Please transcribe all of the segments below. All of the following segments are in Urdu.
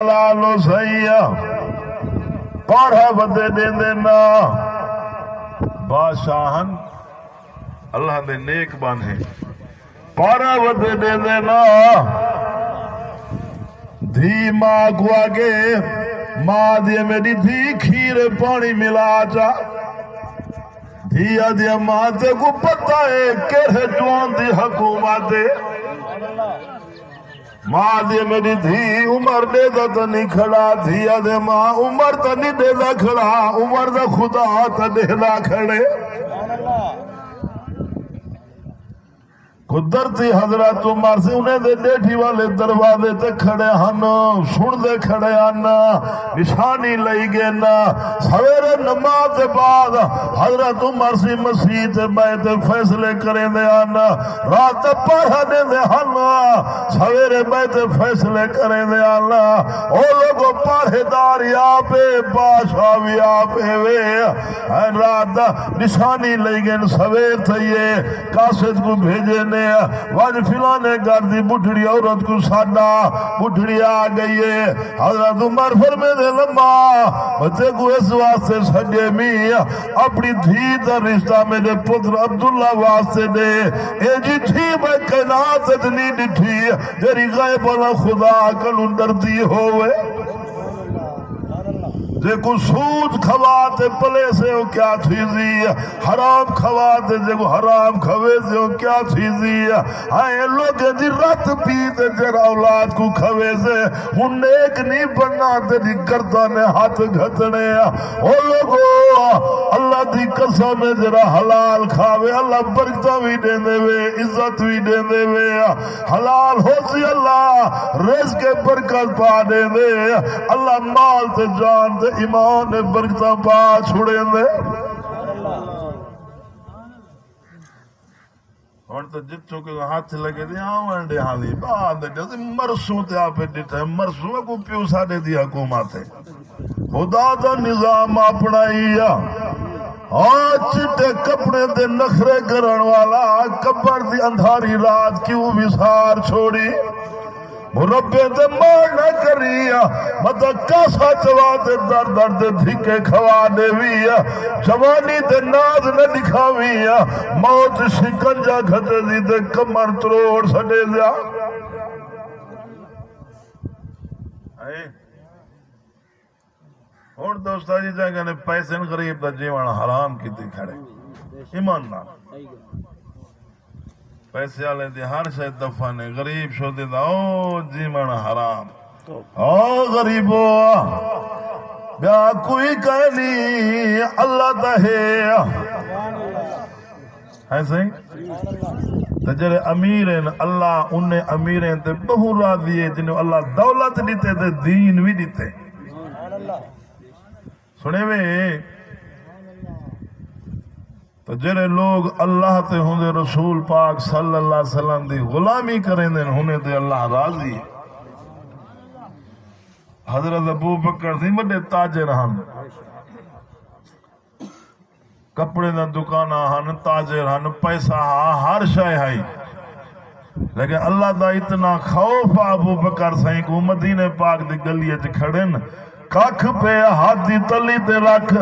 لالو سیا پارا بدے دے دینا بادشاہن اللہ دے نیک بانے پارا بدے دے دینا دھی ماں کو آگے ماں دیا میری دھی کھیر پانی ملا جا دھیا دیا ماں تے کو پتہ ہے کہ جوان دی حکومت ماں دے میری دھی عمر دے دا تا نہیں کھڑا دھیا دے ماں عمر تا نہیں دے دا کھڑا عمر دا خدا تا دے دا کھڑے قدرتی حضرت عمر سے انہیں دے ڈیٹھی والے دروازے تے کھڑے ہن سن دے کھڑے ہن نشانی لئی گے نا سویرے نماز بعد حضرت عمر سی مسیح تے بیعت فیصلے کریں دے ہن رات پڑھا دے دے ہن سویرے بیعت فیصلے کریں دے ہن او لوگوں پڑھے دار یا پہ بادشاہ بھی آپے وے رات نشانی لئی گے سویر تھے یہ قاصد کو بھیجے نے واج فلانے گھر دی بڈھڑی عورت کو ساڈا بڈھڑی آ گئی ہے حضرت عمر فرمے دے لمبا بچے کو اس واسطے سجے می اپنی دھی دا رشتہ میرے پتر عبداللہ واسطے دے اے جی تھی میں کائنات اتنی ڈٹھی جری غیب والا خدا کلوں ڈرتی ہوئے جے کو سود کھواتے پلے سے ہو کیا چیزی حرام کھواتے جے کو حرام کھوے سے ہو کیا چیزی آئے لوگ جی رت پیتے جر اولاد کو کھوے سے ہن نیک نہیں بننا تیری گردانے ہاتھ گھتنے او لوگو اللہ دی قسم جرا حلال کھاوے اللہ برکتہ بھی دے دے وے عزت بھی دے دے وے حلال ہو سی اللہ رزق کے برکت پا دے دے اللہ مال تے جان تے ایمان برکتاں پا چھوڑے دے اور تو جتوں کے ہاتھ لگے دے آوان دے حالی بعد جیسے مرسوں تے آپ دیتا ہے مرسوں کو پیوسا دے دی حکومت ہے خدا دا نظام اپنایا آج چٹے کپڑے دے نخرے کرن والا کبر دی اندھاری رات کیوں وسار چھوڑی مربے دے مار نہ کریا مطا کاسا چوا دے در در دے دھکے کھوا دے ویا جوانی دے ناز نہ دکھاویا موت شکنجا گھٹے دی دے کمر تروڑ سڑے دیا اور دوستا جی جائے گا پیسے غریب دا جیوان حرام کی تھی کھڑے ایمان نہ پیسے آلے دی ہر شاید دفعہ نے غریب شو دے دا او جیوان حرام او غریبو بیا کوئی کہہ نہیں اللہ دا ہے صحیح تجرے امیرین اللہ انہیں امیرین تے بہو را دیئے جنہوں اللہ دولت دیتے تے دین بھی دیتے سنے وے تو جرے لوگ اللہ تے ہوندے رسول پاک صلی اللہ علیہ وسلم دی غلامی کریں دیں ہونے دے اللہ راضی حضرت ابو بکر تھی بڑے تاجر ہن کپڑے دا دکانہ ہن تاجر ہن پیسہ ہر شے ہے لیکن اللہ دا اتنا خوف ابو بکر سائیں کو مدینے پاک دی گلی وچ کھڑن کھک پہ ہاتھی تلی تے رکھ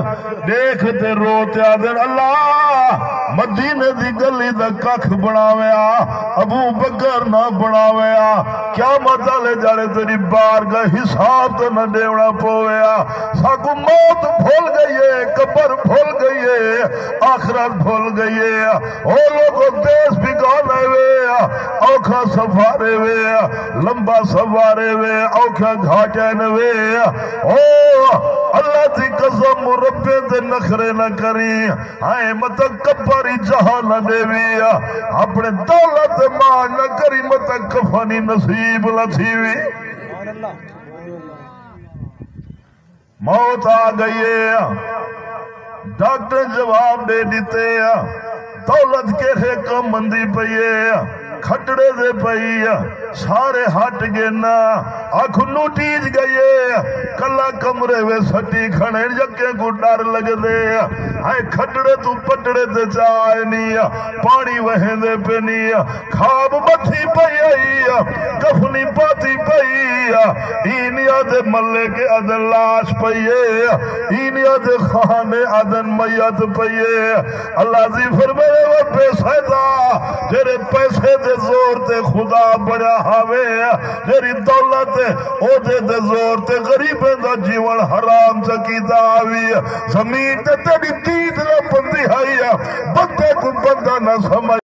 دیکھ تے روتے آدھر اللہ مدینے دی گلی دا کھک بناویا ابو بکر نہ بناویا کیا مطالے جاڑے تیری بار کا حساب تو نہ دیوڑا پویا ساکو موت بھول گئی ہے قبر بھول گئی ہے آخرت بھول گئی ہے او لوگوں دیس بھی گانے وے اوکھا سفارے وے لمبا سفارے وے اوکھا گھاٹے نوے اللہ دی قسم مربے دے نخرے نہ کری آئے متکبری جہاں نہ دیوی اپنے دولت مان نہ کری متکفانی نصیب لتھیوی موت آ گئی ہے ڈاکٹر جواب دے دیتے دولت کے رے کم مندی پئیے کھٹڑے دے پئی سارے ہٹ گئے نا آنکھ نوٹیج گئے کلا کمرے میں سٹی کھڑے جکے کو ڈر لگ دے ہے کھٹڑے تو پٹڑے تے چائے نہیں پانی وہیں دے پہ نہیں خواب بتھی پئی آئی کفنی پاتی پئی اینیا دے ملے کے ادن لاش پئیے اینیا دے خانے ادن میت پئیے اللہ زی فرمائے وہ پیسے دا جیرے پیسے دے زور تے خدا بڑا ہاوے جیری دولت او دے زور تے غریبیں دا جیون حرام چکیتا آوی زمین تے تیری دید نہ بندی آئی بندے کو بندہ نہ سمجھ